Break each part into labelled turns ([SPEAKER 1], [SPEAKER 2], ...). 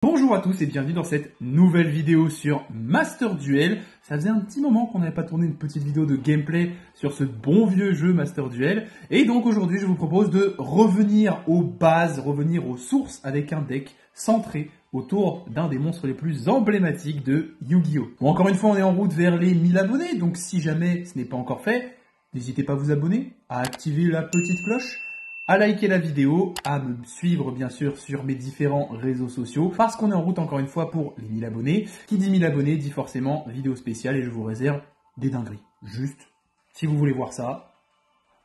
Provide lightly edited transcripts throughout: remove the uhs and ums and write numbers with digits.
[SPEAKER 1] Bonjour à tous et bienvenue dans cette nouvelle vidéo sur Master Duel. Ça faisait un petit moment qu'on n'avait pas tourné une petite vidéo de gameplay sur ce bon vieux jeu Master Duel. Et donc aujourd'hui je vous propose de revenir aux bases, revenir aux sources avec un deck centré autour d'un des monstres les plus emblématiques de Yu-Gi-Oh! Bon, encore une fois on est en route vers les 1000 abonnés, donc si jamais ce n'est pas encore fait, n'hésitez pas à vous abonner, à activer la petite cloche, à liker la vidéo, à me suivre bien sûr sur mes différents réseaux sociaux, parce qu'on est en route encore une fois pour les 1000 abonnés. Qui dit 1000 abonnés dit forcément vidéo spéciale et je vous réserve des dingueries. Juste, si vous voulez voir ça,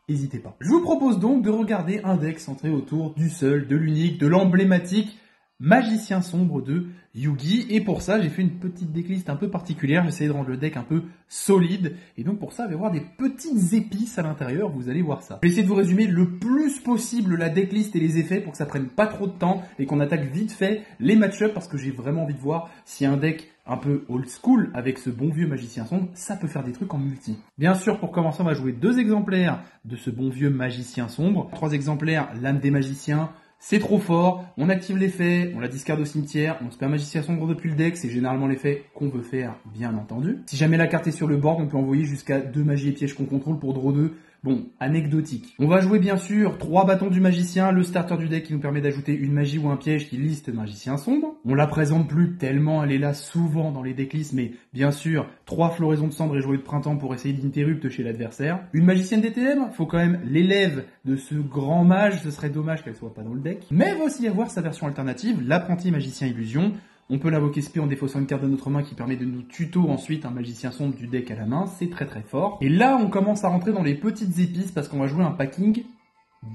[SPEAKER 1] n'hésitez pas. Je vous propose donc de regarder un deck centré autour du seul, de l'unique, de l'emblématique Magicien Sombre de Yugi, et pour ça j'ai fait une petite decklist un peu particulière, j'ai essayé de rendre le deck un peu solide, et donc pour ça il va y avoir des petites épices à l'intérieur, vous allez voir ça. Je vais essayer de vous résumer le plus possible la decklist et les effets pour que ça prenne pas trop de temps, et qu'on attaque vite fait les match-ups, parce que j'ai vraiment envie de voir si un deck un peu old school avec ce bon vieux Magicien Sombre, ça peut faire des trucs en multi. Bien sûr, pour commencer on va jouer 2 exemplaires de ce bon vieux Magicien Sombre, 3 exemplaires Lame des Magiciens. C'est trop fort, on active l'effet, on la discarde au cimetière, on se fait un Magicien Sombre depuis le deck, c'est généralement l'effet qu'on veut faire, bien entendu. Si jamais la carte est sur le board, on peut envoyer jusqu'à 2 magies et pièges qu'on contrôle pour draw 2. Bon, anecdotique. On va jouer bien sûr 3 bâtons du magicien, le starter du deck qui nous permet d'ajouter une magie ou un piège qui liste Magicien Sombre. On la présente plus tellement elle est là souvent dans les decklists, mais bien sûr, 3 floraisons de cendre et joyeux de printemps pour essayer d'interrupt chez l'adversaire. Une magicienne des ténèbres, faut quand même l'élève de ce grand mage, ce serait dommage qu'elle soit pas dans le deck. Mais il va aussi y avoir sa version alternative, l'apprenti magicien illusion. On peut l'invoquer spé en défaussant une carte de notre main qui permet de nous tuto ensuite un Magicien Sombre du deck à la main, c'est très très fort. Et là on commence à rentrer dans les petites épices parce qu'on va jouer un packing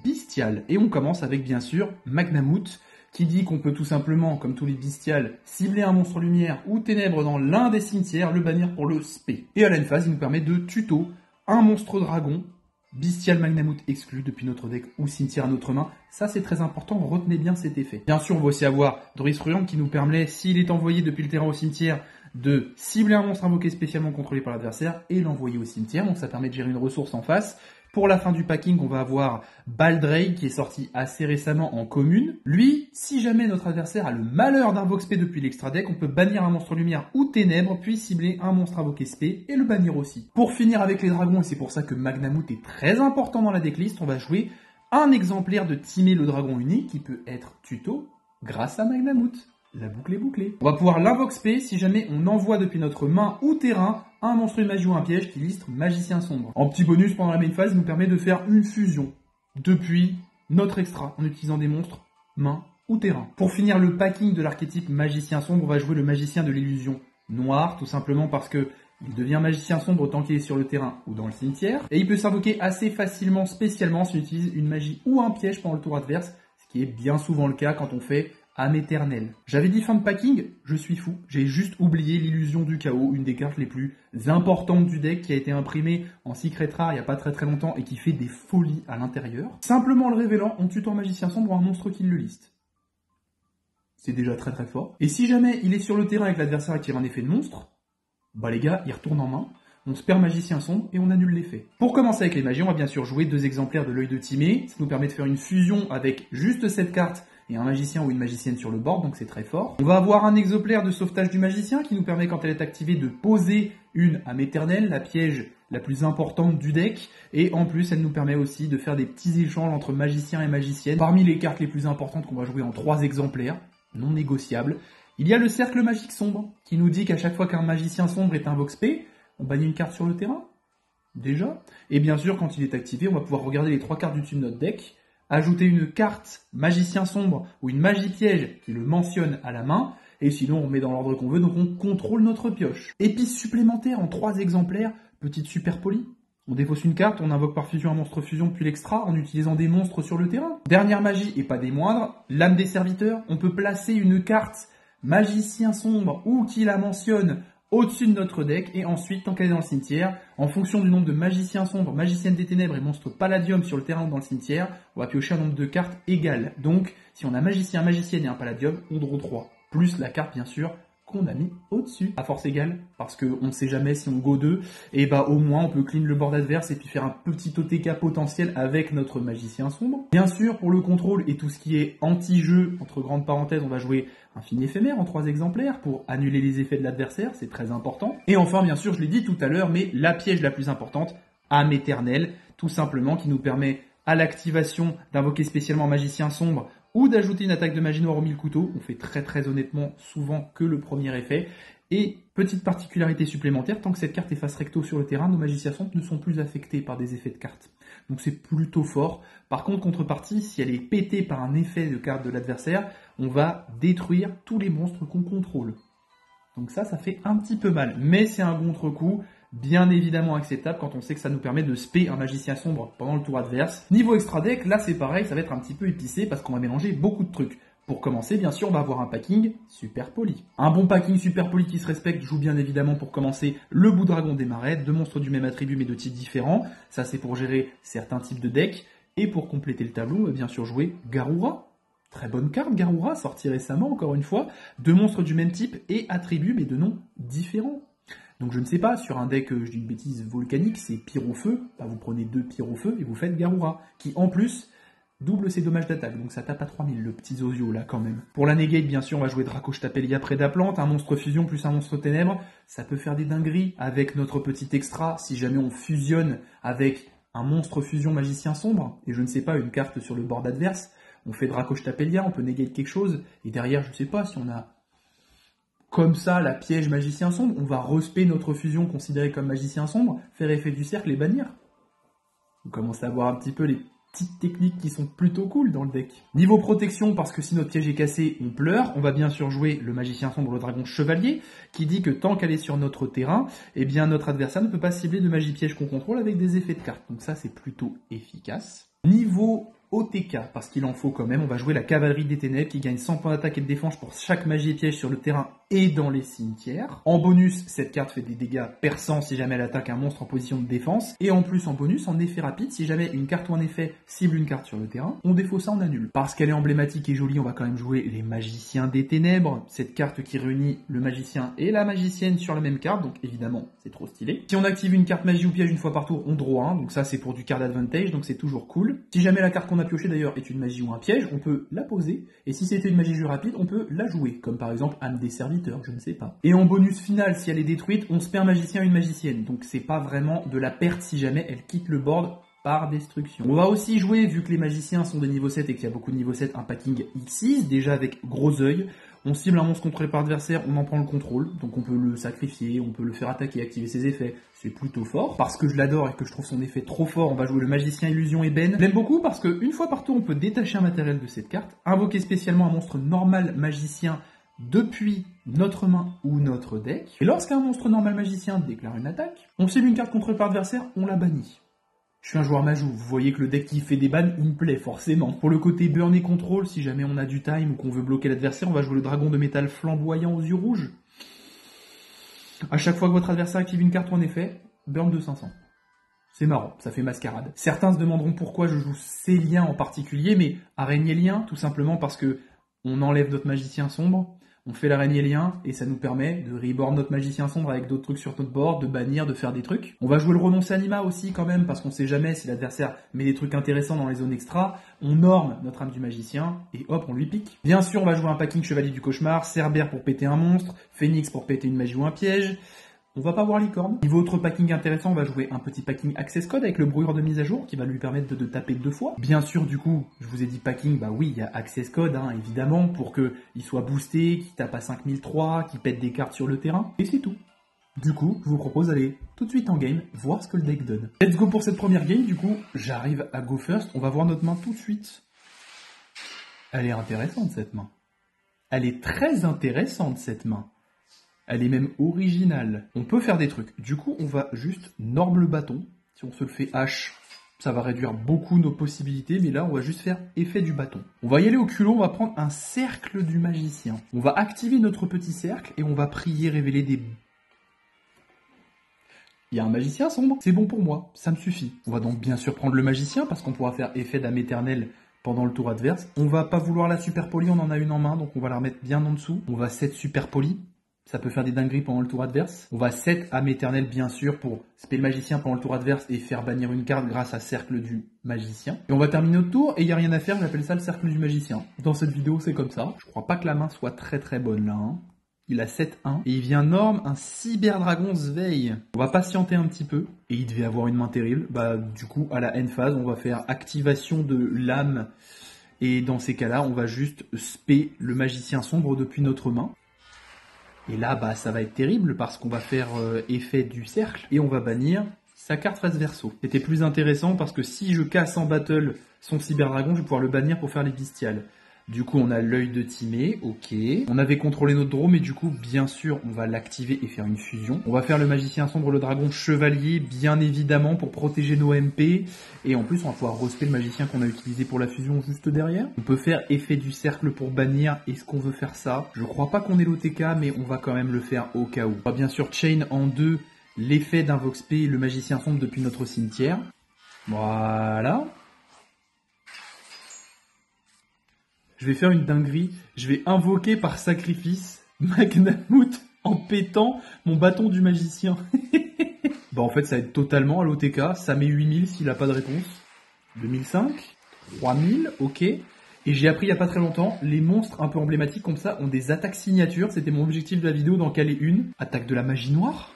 [SPEAKER 1] bestial. Et on commence avec bien sûr Magnamut, qui dit qu'on peut tout simplement, comme tous les bestiales, cibler un monstre lumière ou ténèbres dans l'un des cimetières, le bannir pour le spé. Et à l'endphase il nous permet de tuto un monstre dragon, Bestial Magnamut exclu depuis notre deck ou cimetière à notre main. Ça c'est très important, retenez bien cet effet. Bien sûr on va aussi avoir Doris Fruante qui nous permet, s'il est envoyé depuis le terrain au cimetière, de cibler un monstre invoqué spécialement contrôlé par l'adversaire et l'envoyer au cimetière, donc ça permet de gérer une ressource en face. Pour la fin du packing, on va avoir Baldrake qui est sorti assez récemment en commune. Lui, si jamais notre adversaire a le malheur d'invoquer spé depuis l'extra deck, on peut bannir un monstre lumière ou ténèbres, puis cibler un monstre invoqué spé et le bannir aussi. Pour finir avec les dragons, et c'est pour ça que Magnamut est très important dans la decklist, on va jouer un exemplaire de Timé le dragon unique qui peut être tuto grâce à Magnamut. La boucle est bouclée. On va pouvoir l'invoque spé si jamais on envoie depuis notre main ou terrain un monstre, une magie ou un piège qui liste Magicien Sombre. En petit bonus, pendant la main phase, il nous permet de faire une fusion depuis notre extra en utilisant des monstres, main ou terrain. Pour finir le packing de l'archétype Magicien Sombre, on va jouer le Magicien de l'illusion noire, tout simplement parce que il devient Magicien Sombre tant qu'il est sur le terrain ou dans le cimetière. Et il peut s'invoquer assez facilement, spécialement si on utilise une magie ou un piège pendant le tour adverse, ce qui est bien souvent le cas quand on fait âme éternelle. J'avais dit fin de packing, je suis fou, j'ai juste oublié l'illusion du chaos, une des cartes les plus importantes du deck qui a été imprimée en secret rare il n'y a pas très longtemps et qui fait des folies à l'intérieur. Simplement en le révélant, on tue un Magicien Sombre ou un monstre qui le liste. C'est déjà très fort. Et si jamais il est sur le terrain avec l'adversaire et tire un effet de monstre, bah les gars, il retourne en main, on se perd Magicien Sombre et on annule l'effet. Pour commencer avec les magies, on va bien sûr jouer 2 exemplaires de l'œil de Timé, ça nous permet de faire une fusion avec juste cette carte et un magicien ou une magicienne sur le board, donc c'est très fort. On va avoir un exemplaire de sauvetage du magicien qui nous permet, quand elle est activée, de poser une âme éternelle, la piège la plus importante du deck, et en plus elle nous permet aussi de faire des petits échanges entre magicien et magicienne. Parmi les cartes les plus importantes qu'on va jouer en 3 exemplaires, non négociables, il y a le cercle magique sombre, qui nous dit qu'à chaque fois qu'un magicien sombre est invoque spé, on bannit une carte sur le terrain, déjà. Et bien sûr, quand il est activé, on va pouvoir regarder les 3 cartes du dessus de notre deck, ajouter une carte Magicien Sombre ou une magie piège qui le mentionne à la main, et sinon on met dans l'ordre qu'on veut, donc on contrôle notre pioche. Épice supplémentaire en 3 exemplaires, petite super polie. On défausse une carte, on invoque par fusion un monstre fusion puis l'extra en utilisant des monstres sur le terrain. Dernière magie, et pas des moindres, l'âme des serviteurs. On peut placer une carte Magicien Sombre ou qui la mentionne au-dessus de notre deck, et ensuite, tant qu'elle est dans le cimetière, en fonction du nombre de magiciens sombres, magiciennes des ténèbres et monstres palladium sur le terrain ou dans le cimetière, on va piocher un nombre de cartes égal. Donc, si on a magicien, magicienne et un palladium, on draw 3. Plus la carte, bien sûr, qu'on a mis au-dessus, à force égale, parce qu'on ne sait jamais si on go 2, et bah au moins on peut clean le board adverse et puis faire un petit OTK potentiel avec notre magicien sombre. Bien sûr, pour le contrôle et tout ce qui est anti-jeu, entre grandes parenthèses, on va jouer un fini éphémère en 3 exemplaires pour annuler les effets de l'adversaire, c'est très important. Et enfin, bien sûr, je l'ai dit tout à l'heure, mais la piège la plus importante, âme éternelle, tout simplement, qui nous permet à l'activation d'invoquer spécialement magicien sombre ou d'ajouter une attaque de magie noire au mille couteaux. On fait très honnêtement souvent que le premier effet. Et petite particularité supplémentaire, tant que cette carte est face recto sur le terrain, nos magiciens sombres ne sont plus affectés par des effets de carte. Donc c'est plutôt fort. Par contre, contrepartie, si elle est pétée par un effet de carte de l'adversaire, on va détruire tous les monstres qu'on contrôle. Donc ça fait un petit peu mal. Mais c'est un contre-coup bien évidemment acceptable quand on sait que ça nous permet de spé un magicien sombre pendant le tour adverse. Niveau extra deck, là c'est pareil, ça va être un petit peu épicé parce qu'on va mélanger beaucoup de trucs. Pour commencer, bien sûr, on va avoir un packing super poli. Un bon packing super poli qui se respecte joue bien évidemment pour commencer le bout dragon des marais, 2 monstres du même attribut mais de types différents. Ça c'est pour gérer certains types de decks. Et pour compléter le tableau, on va bien sûr jouer Garura. Très bonne carte, Garura, sortie récemment encore une fois. 2 monstres du même type et attributs mais de noms différents. Donc je ne sais pas, sur un deck, je dis une bêtise, volcanique, c'est Pyro-Feu, bah vous prenez 2 Pyro-Feu et vous faites Garura, qui en plus double ses dommages d'attaque, donc ça tape à 3000, le petit Zozio là quand même. Pour la negate, bien sûr, on va jouer Dracoche-Tapelia Prédaplante, un monstre fusion plus un monstre ténèbres, ça peut faire des dingueries avec notre petit extra, si jamais on fusionne avec un monstre fusion magicien sombre, et je ne sais pas, une carte sur le board adverse, on fait Dracoche-Tapelia, on peut negate quelque chose, et derrière, je ne sais pas, si on a comme ça, la piège magicien sombre, on va respect notre fusion considérée comme magicien sombre, faire effet du cercle et bannir. On commence à voir un petit peu les petites techniques qui sont plutôt cool dans le deck. Niveau protection, parce que si notre piège est cassé, on pleure, on va bien sûr jouer le magicien sombre, le dragon chevalier, qui dit que tant qu'elle est sur notre terrain, eh bien notre adversaire ne peut pas cibler de magie piège qu'on contrôle avec des effets de cartes. Donc ça, c'est plutôt efficace. Niveau OTK, parce qu'il en faut quand même, on va jouer la cavalerie des ténèbres qui gagne 100 points d'attaque et de défense pour chaque magie et piège sur le terrain et dans les cimetières. En bonus, cette carte fait des dégâts perçants si jamais elle attaque un monstre en position de défense. Et en plus, en bonus, en effet rapide, si jamais une carte ou un effet cible une carte sur le terrain, on défausse ça, on annule. Parce qu'elle est emblématique et jolie, on va quand même jouer les magiciens des ténèbres, cette carte qui réunit le magicien et la magicienne sur la même carte, donc évidemment, c'est trop stylé. Si on active une carte magie ou piège une fois par tour, on draw 1, donc ça c'est pour du card advantage, donc c'est toujours cool. Si jamais la carte qu'on a piochée d'ailleurs est une magie ou un piège, on peut la poser, et si c'était une magie jeu rapide, on peut la jouer, comme par exemple âme des serviteurs, je ne sais pas. Et en bonus final, si elle est détruite, on se perd un magicien et une magicienne, donc c'est pas vraiment de la perte si jamais elle quitte le board par destruction. On va aussi jouer, vu que les magiciens sont de niveau 7 et qu'il y a beaucoup de niveau 7, un packing X6, déjà avec gros œil. On cible un monstre contrôlé par l'adversaire, on en prend le contrôle, donc on peut le sacrifier, on peut le faire attaquer, activer ses effets, c'est plutôt fort. Parce que je l'adore et que je trouve son effet trop fort, on va jouer le magicien illusion ébène. Je l'aime beaucoup parce qu'une fois par tour, on peut détacher un matériel de cette carte, invoquer spécialement un monstre normal magicien depuis notre main ou notre deck. Et lorsqu'un monstre normal magicien déclare une attaque, on cible une carte contrôlée par l'adversaire, on la bannit. Je suis un joueur majou, vous voyez que le deck qui fait des bans, il me plaît forcément. Pour le côté burn et contrôle, si jamais on a du time ou qu'on veut bloquer l'adversaire, on va jouer le dragon de métal flamboyant aux yeux rouges. À chaque fois que votre adversaire active une carte ou un effet, burn de 500. C'est marrant, ça fait mascarade. Certains se demanderont pourquoi je joue ces liens en particulier, mais araignée lien, tout simplement parce que on enlève notre magicien sombre, on fait l'araignée lien, et ça nous permet de reborn notre magicien sombre avec d'autres trucs sur notre board, de bannir, de faire des trucs. On va jouer le renoncer anima aussi quand même, parce qu'on sait jamais si l'adversaire met des trucs intéressants dans les zones extra. On norme notre âme du magicien, et hop, on lui pique. Bien sûr, on va jouer un packing chevalier du cauchemar, Cerbère pour péter un monstre, Phoenix pour péter une magie ou un piège. On va pas voir licorne. Niveau autre packing intéressant, on va jouer un petit packing access code avec le brouilleur de mise à jour qui va lui permettre de taper 2 fois. Bien sûr, du coup, je vous ai dit packing, bah oui, il y a access code, hein, évidemment, pour qu'il soit boosté, qu'il tape à 5003, qu'il pète des cartes sur le terrain, et c'est tout. Du coup, je vous propose d'aller tout de suite en game, voir ce que le deck donne. Let's go pour cette première game, du coup, j'arrive à go first, on va voir notre main tout de suite. Elle est intéressante cette main. Elle est très intéressante cette main. Elle est même originale. On peut faire des trucs. Du coup, on va juste norme le bâton. Si on se le fait H, ça va réduire beaucoup nos possibilités. Mais là, on va juste faire effet du bâton. On va y aller au culot. On va prendre un cercle du magicien. On va activer notre petit cercle et on va prier, révéler des... Il y a un magicien sombre. C'est bon pour moi. Ça me suffit. On va donc bien sûr prendre le magicien parce qu'on pourra faire effet d'âme éternelle pendant le tour adverse. On va pas vouloir la super polie. On en a une en main. Donc on va la remettre bien en dessous. On va 7 super polie. Ça peut faire des dingueries pendant le tour adverse. On va set âme éternelle bien sûr pour spé le magicien pendant le tour adverse et faire bannir une carte grâce à cercle du magicien. Et on va terminer notre tour et il n'y a rien à faire, j'appelle ça le cercle du magicien. Dans cette vidéo c'est comme ça. Je crois pas que la main soit très bonne là. Hein. Il a 7-1 et il vient norme un cyberdragon Sveil. On va patienter un petit peu et il devait avoir une main terrible. Bah du coup à la end phase on va faire activation de l'âme et dans ces cas-là on va juste spé le magicien sombre depuis notre main. Et là, bah, ça va être terrible parce qu'on va faire effet du cercle et on va bannir sa carte face verso. C'était plus intéressant parce que si je casse en battle son cyberdragon, je vais pouvoir le bannir pour faire les bestiales. Du coup, on a l'œil de Timée, ok. On avait contrôlé notre draw, mais du coup, bien sûr, on va l'activer et faire une fusion. On va faire le magicien sombre, le dragon chevalier, bien évidemment, pour protéger nos MP. Et en plus, on va pouvoir roster le magicien qu'on a utilisé pour la fusion juste derrière. On peut faire effet du cercle pour bannir. Est-ce qu'on veut faire ça? Je crois pas qu'on ait l'OTK, mais on va quand même le faire au cas où. On va bien sûr chain en 2 l'effet d'Invox P et le magicien sombre depuis notre cimetière. Voilà. Je vais faire une dinguerie, je vais invoquer par sacrifice Magnamut en pétant mon bâton du magicien. Bah en fait ça aide totalement à l'OTK, ça met 8000 s'il a pas de réponse. 2005, 3000, ok. Et j'ai appris il y a pas très longtemps, les monstres un peu emblématiques comme ça ont des attaques signatures, c'était mon objectif de la vidéo d'en caler une. Attaque de la magie noire,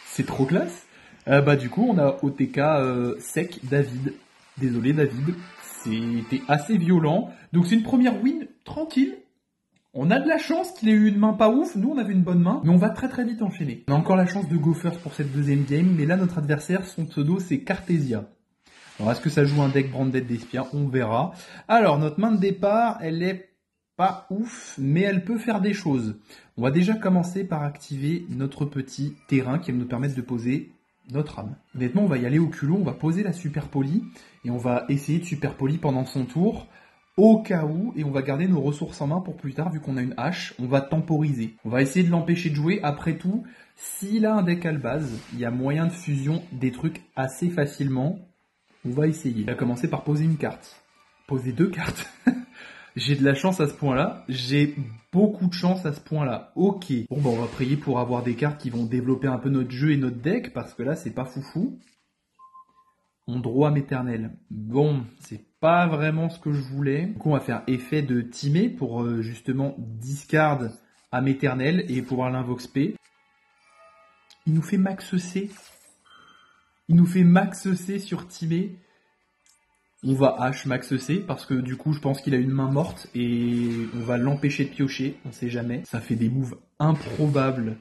[SPEAKER 1] c'est trop classe. Bah du coup on a OTK sec David, désolé David. C'était assez violent. Donc c'est une première win tranquille. On a de la chance qu'il ait eu une main pas ouf. Nous, on avait une bonne main. Mais on va très vite enchaîner. On a encore la chance de go first pour cette deuxième game. Mais là, notre adversaire, son pseudo, c'est Cartesia. Alors, est-ce que ça joue un deck Branded d'Espia? On verra. Alors, notre main de départ, elle est pas ouf. Mais elle peut faire des choses. On va déjà commencer par activer notre petit terrain qui va nous permettre de poser notre âme. Honnêtement, on va y aller au culot, on va poser la super poly et on va essayer de super poly pendant son tour au cas où et on va garder nos ressources en main pour plus tard vu qu'on a une hache, on va temporiser. On va essayer de l'empêcher de jouer. Après tout, s'il a un deck à la base, il y a moyen de fusion des trucs assez facilement. On va essayer. Il va commencer par poser une carte. Poser 2 cartes. J'ai de la chance à ce point-là. J'ai beaucoup de chance à ce point-là. Ok. Bon, bah, on va prier pour avoir des cartes qui vont développer un peu notre jeu et notre deck, parce que là, c'est pas foufou. On draw âme éternelle. Bon, c'est pas vraiment ce que je voulais. Du coup, on va faire effet de Timée pour, justement, discard âme éternelle et pouvoir l'invox P. Il nous fait max C. Il nous fait max C sur Timée. On va H max C parce que du coup je pense qu'il a une main morte et on va l'empêcher de piocher, on sait jamais. Ça fait des moves improbables,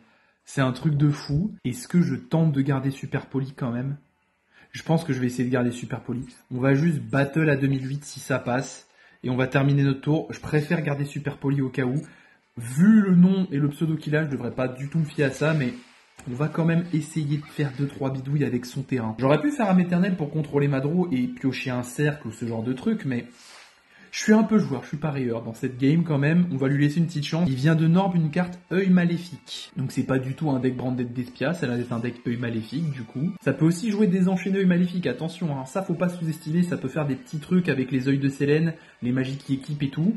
[SPEAKER 1] c'est un truc de fou. Est-ce que je tente de garder super poli quand même? Je pense que je vais essayer de garder super poli. On va juste battle à 2008 si ça passe et on va terminer notre tour. Je préfère garder super poli au cas où. Vu le nom et le pseudo qu'il a, je devrais pas du tout me fier à ça, mais on va quand même essayer de faire 2-3 bidouilles avec son terrain. J'aurais pu faire âme éternelle pour contrôler ma draw et piocher un cercle ou ce genre de truc, mais je suis un peu joueur, je suis parieur dans cette game quand même. On va lui laisser une petite chance. Il vient de Norb une carte œil maléfique. Donc c'est pas du tout un deck Branded d'Espia, ça va être un deck œil maléfique du coup. Ça peut aussi jouer des enchaînés œil maléfiques, attention, hein. Ça faut pas sous-estimer, ça peut faire des petits trucs avec les œils de Sélène, les magies qui équipent et tout.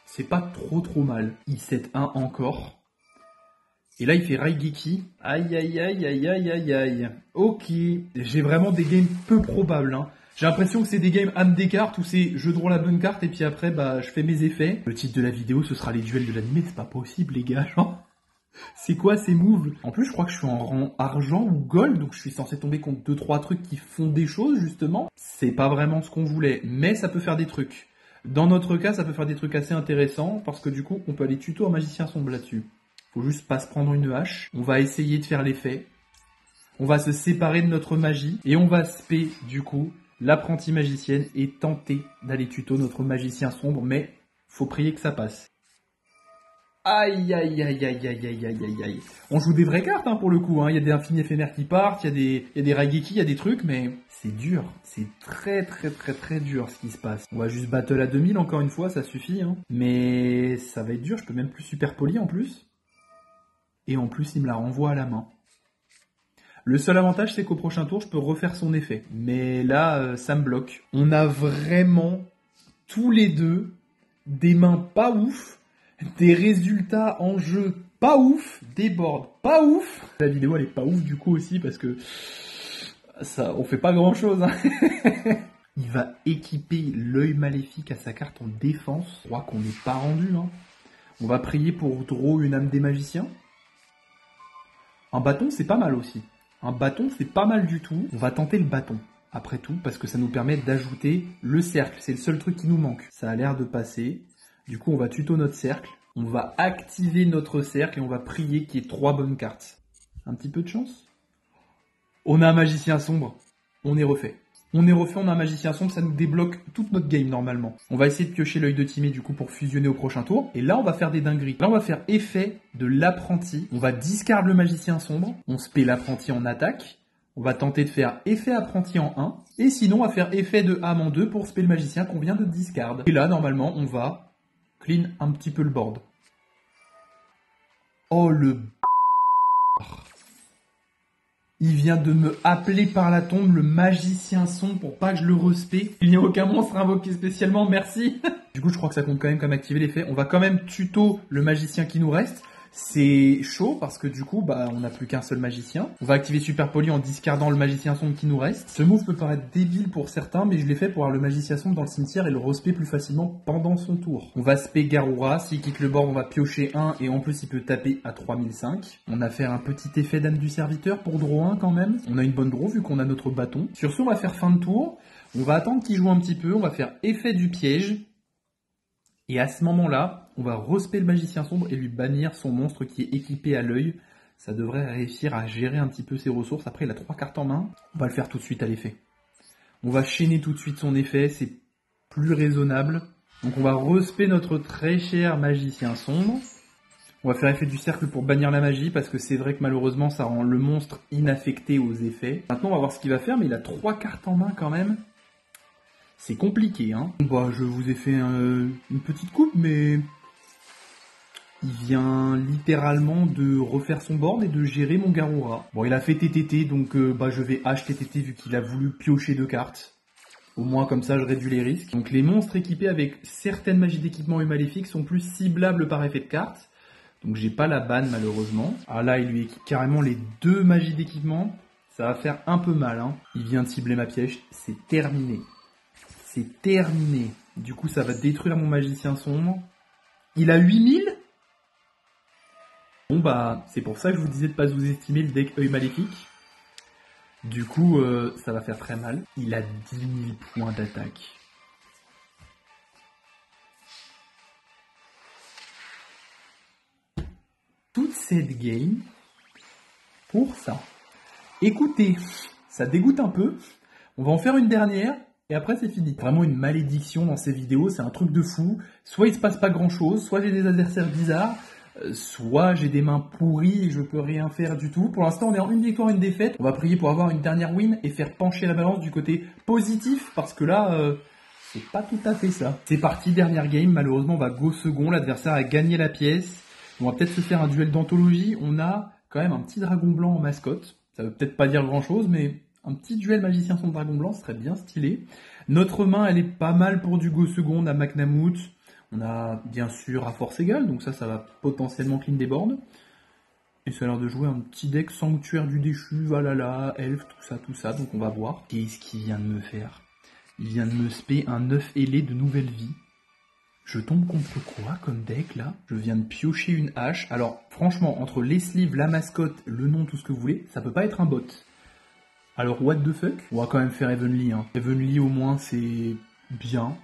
[SPEAKER 1] C'est pas trop mal. Il 7-1 encore. Et là, il fait Raigeki. Aïe. Ok. J'ai vraiment des games peu probables. Hein. J'ai l'impression que c'est des games âme des cartes où c'est je draw la bonne carte et puis après, bah, je fais mes effets. Le titre de la vidéo, ce sera les duels de l'animé. C'est pas possible, les gars. Genre. C'est quoi ces moves? En plus, je crois que je suis en rang argent ou gold, donc je suis censé tomber contre 2-3 trucs qui font des choses, justement. C'est pas vraiment ce qu'on voulait, mais ça peut faire des trucs. Dans notre cas, ça peut faire des trucs assez intéressants, parce que du coup, on peut aller tuto un magicien sombre là-dessus. Faut juste pas se prendre une hache. On va essayer de faire l'effet. On va se séparer de notre magie. Et on va spé, du coup, l'apprenti magicienne et tenter d'aller tuto notre magicien sombre. Mais faut prier que ça passe. Aïe. On joue des vraies cartes hein, pour le coup. Hein. Il y a des infinis éphémères qui partent. Il y a des Raigeki, il y a des trucs. Mais c'est dur. C'est très dur ce qui se passe. On va juste battle à 2000 encore une fois. Ça suffit. Hein. Mais ça va être dur. Je peux même plus super poli en plus. Et en plus, il me la renvoie à la main. Le seul avantage, c'est qu'au prochain tour, je peux refaire son effet. Mais là, ça me bloque. On a vraiment, tous les deux, des mains pas ouf, Des résultats en jeu pas ouf, des boards pas ouf. La vidéo elle est pas ouf du coup aussi parce que ça, on fait pas grand chose. Hein. Il va équiper l'œil maléfique à sa carte en défense. Je crois qu'on n'est pas rendu. Hein. On va prier pour draw une âme des magiciens. Un bâton c'est pas mal aussi. Un bâton c'est pas mal du tout. On va tenter le bâton. Après tout, parce que ça nous permet d'ajouter le cercle. C'est le seul truc qui nous manque. Ça a l'air de passer. Du coup, on va tuto notre cercle. On va activer notre cercle et on va prier qu'il y ait 3 bonnes cartes. Un petit peu de chance. On a un magicien sombre. On est refait. On a un magicien sombre, ça nous débloque toute notre game normalement. On va essayer de piocher l'œil de Timée du coup pour fusionner au prochain tour. Et là, on va faire des dingueries. Là, on va faire effet de l'apprenti. On va discard le magicien sombre. On spé l'apprenti en attaque. On va tenter de faire effet apprenti en 1. Et sinon, on va faire effet de âme en 2 pour spé le magicien qu'on vient de discard. Et là, normalement, on va clean un petit peu le board. Oh le... Il vient de me appeler par la tombe le magicien sombre pour pas que je le respecte. Il n'y a aucun monstre invoqué spécialement, merci. Du coup, je crois que ça compte quand même comme activer l'effet. On va quand même tuto le magicien qui nous reste. C'est chaud parce que du coup, bah, on n'a plus qu'un seul magicien. On va activer Super Poli en discardant le magicien sombre qui nous reste. Ce move peut paraître débile pour certains, mais je l'ai fait pour avoir le magicien sombre dans le cimetière et le respect plus facilement pendant son tour. On va spé Garura. S'il quitte le board, on va piocher 1 et en plus, il peut taper à 3005. On a fait un petit effet d'âme du serviteur pour draw 1 quand même. On a une bonne draw vu qu'on a notre bâton. Sur ce, on va faire fin de tour. On va attendre qu'il joue un petit peu. On va faire effet du piège. Et à ce moment-là, on va respect le magicien sombre et lui bannir son monstre qui est équipé à l'œil. Ça devrait réussir à gérer un petit peu ses ressources. Après, il a 3 cartes en main. On va le faire tout de suite à l'effet. On va chaîner tout de suite son effet. C'est plus raisonnable. Donc on va respect notre très cher magicien sombre. On va faire effet du cercle pour bannir la magie parce que c'est vrai que malheureusement, ça rend le monstre inaffecté aux effets. Maintenant, on va voir ce qu'il va faire, mais il a 3 cartes en main quand même. C'est compliqué, hein. Bah, je vous ai fait une petite coupe, mais il vient littéralement de refaire son board et de gérer mon Garura. Bon, il a fait TTT, donc bah, je vais acheter TTT vu qu'il a voulu piocher 2 cartes. Au moins, comme ça, je réduis les risques. Donc, les monstres équipés avec certaines magies d'équipement et maléfiques sont plus ciblables par effet de carte. Donc, j'ai pas la banne, malheureusement. Ah là, il lui équipe carrément les 2 magies d'équipement. Ça va faire un peu mal, hein. Il vient de cibler ma piège. C'est terminé. C'est terminé. Du coup, ça va détruire mon magicien sombre. Il a 8000 ? Bon, bah, c'est pour ça que je vous disais de pas sous-estimer le deck œil maléfique. Du coup, ça va faire très mal. Il a 10 000 points d'attaque. Toute cette game pour ça. Écoutez, ça dégoûte un peu. On va en faire une dernière. Et après, c'est fini. Vraiment une malédiction dans ces vidéos, c'est un truc de fou. Soit il se passe pas grand chose, soit j'ai des adversaires bizarres, soit j'ai des mains pourries et je peux rien faire du tout. Pour l'instant, on est en 1 victoire, 1 défaite. On va prier pour avoir une dernière win et faire pencher la balance du côté positif, parce que là, c'est pas tout à fait ça. C'est parti, dernière game. Malheureusement, on va go second. L'adversaire a gagné la pièce. On va peut-être se faire un duel d'anthologie. On a quand même un petit dragon blanc en mascotte. Ça veut peut-être pas dire grand chose, mais... un petit duel magicien son dragon blanc serait bien stylé. Notre main, elle est pas mal pour du go second. On a Maknamout. On a bien sûr à force égale. Donc ça va potentiellement clean des boards. Et ça a l'air de jouer un petit deck sanctuaire du déchu, Valhalla, elfe, tout ça. Donc on va voir. Qu'est-ce qu'il vient de me faire? Il vient de me spé un 9 ailé de nouvelle vie. Je tombe contre quoi comme deck là? Je viens de piocher une hache. Alors franchement, entre les sleeves, la mascotte, le nom, tout ce que vous voulez, ça peut pas être un bot. Alors, what the fuck? On va quand même faire Heavenly. Hein. Heavenly, au moins, c'est bien.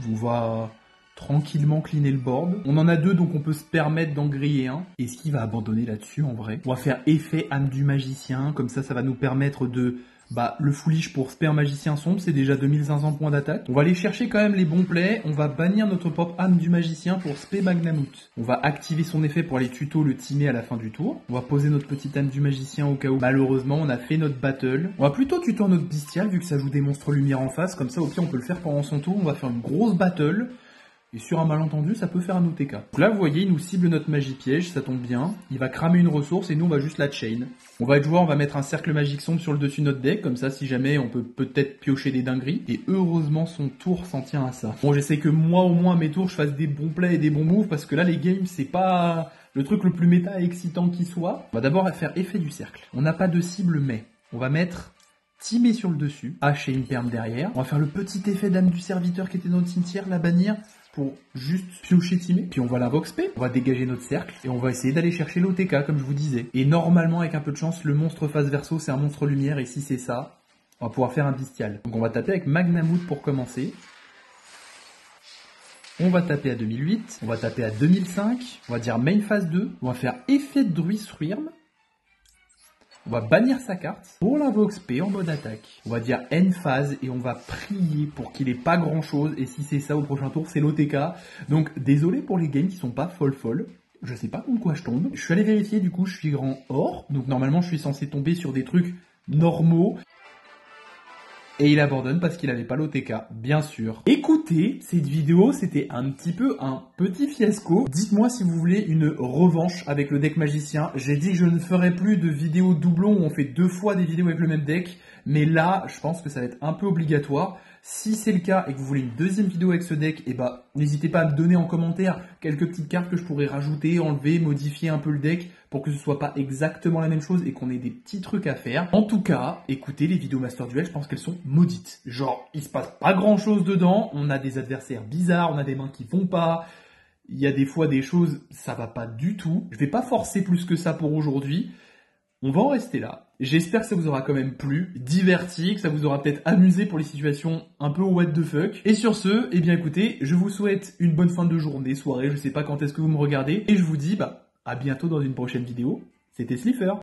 [SPEAKER 1] On va tranquillement cleaner le board. On en a 2, donc on peut se permettre d'en griller un. Est-ce qu'il va abandonner là-dessus, en vrai? On va faire effet âme du magicien. Comme ça va nous permettre de... bah, le foolish pour spare magicien sombre, c'est déjà 2500 points d'attaque. On va aller chercher quand même les bons plays. On va bannir notre pop âme du magicien pour spé Maknamout. On va activer son effet pour aller tuto le Timée à la fin du tour. On va poser notre petite âme du magicien au cas où. Malheureusement, on a fait notre battle. On va plutôt tuto notre bestial vu que ça joue des monstres lumière en face. Comme ça, au pire, on peut le faire pendant son tour. On va faire une grosse battle. Et sur un malentendu, ça peut faire un OTK. Donc là, vous voyez, il nous cible notre magie piège, ça tombe bien. Il va cramer une ressource et nous, on va juste la chain. On va être joueur, on va mettre un cercle magique sombre sur le dessus de notre deck, comme ça, si jamais, on peut peut-être piocher des dingueries. Et heureusement, son tour s'en tient à ça. Bon, j'essaie que moi, au moins, mes tours, je fasse des bons plays et des bons moves, parce que là, les games, c'est pas le truc le plus méta et excitant qui soit. On va d'abord faire effet du cercle. On n'a pas de cible, mais on va mettre Timé sur le dessus, hache et une perme derrière. On va faire le petit effet d'âme du serviteur qui était dans le cimetière, la bannir, pour juste piocher Timé. Puis on va la Vox P, on va dégager notre cercle, et on va essayer d'aller chercher l'OTK, comme je vous disais. Et normalement, avec un peu de chance, le monstre face verso, c'est un monstre lumière, et si c'est ça, on va pouvoir faire un bestial. Donc on va taper avec Magnamoot pour commencer. On va taper à 2008, on va taper à 2005, on va dire main phase 2, on va faire effet de Druid Swirm. On va bannir sa carte pour la Vox P en mode attaque. On va dire end phase et on va prier pour qu'il ait pas grand chose. Et si c'est ça au prochain tour, c'est l'OTK. Donc désolé pour les games qui sont pas folle. Je sais pas contre quoi je tombe. Je suis allé vérifier, du coup je suis grand or. Donc normalement je suis censé tomber sur des trucs normaux. Et il abandonne parce qu'il n'avait pas l'OTK, bien sûr. Écoutez, cette vidéo, c'était un petit fiasco. Dites-moi si vous voulez une revanche avec le deck magicien. J'ai dit que je ne ferai plus de vidéos doublons où on fait 2 fois des vidéos avec le même deck. Mais là, je pense que ça va être un peu obligatoire. Si c'est le cas et que vous voulez une deuxième vidéo avec ce deck, eh ben, n'hésitez pas à me donner en commentaire quelques petites cartes que je pourrais rajouter, enlever, modifier un peu le deck pour que ce soit pas exactement la même chose et qu'on ait des petits trucs à faire. En tout cas, écoutez, les vidéos Master Duel, je pense qu'elles sont maudites. Genre, il se passe pas grand chose dedans, on a des adversaires bizarres, on a des mains qui vont pas, il y a des fois des choses, ça va pas du tout. Je vais pas forcer plus que ça pour aujourd'hui. On va en rester là. J'espère que ça vous aura quand même plu, diverti, que ça vous aura peut-être amusé pour les situations un peu what the fuck. Et sur ce, eh bien écoutez, je vous souhaite une bonne fin de journée, soirée, je sais pas quand est-ce que vous me regardez. Et je vous dis, à bientôt dans une prochaine vidéo. C'était Slifer.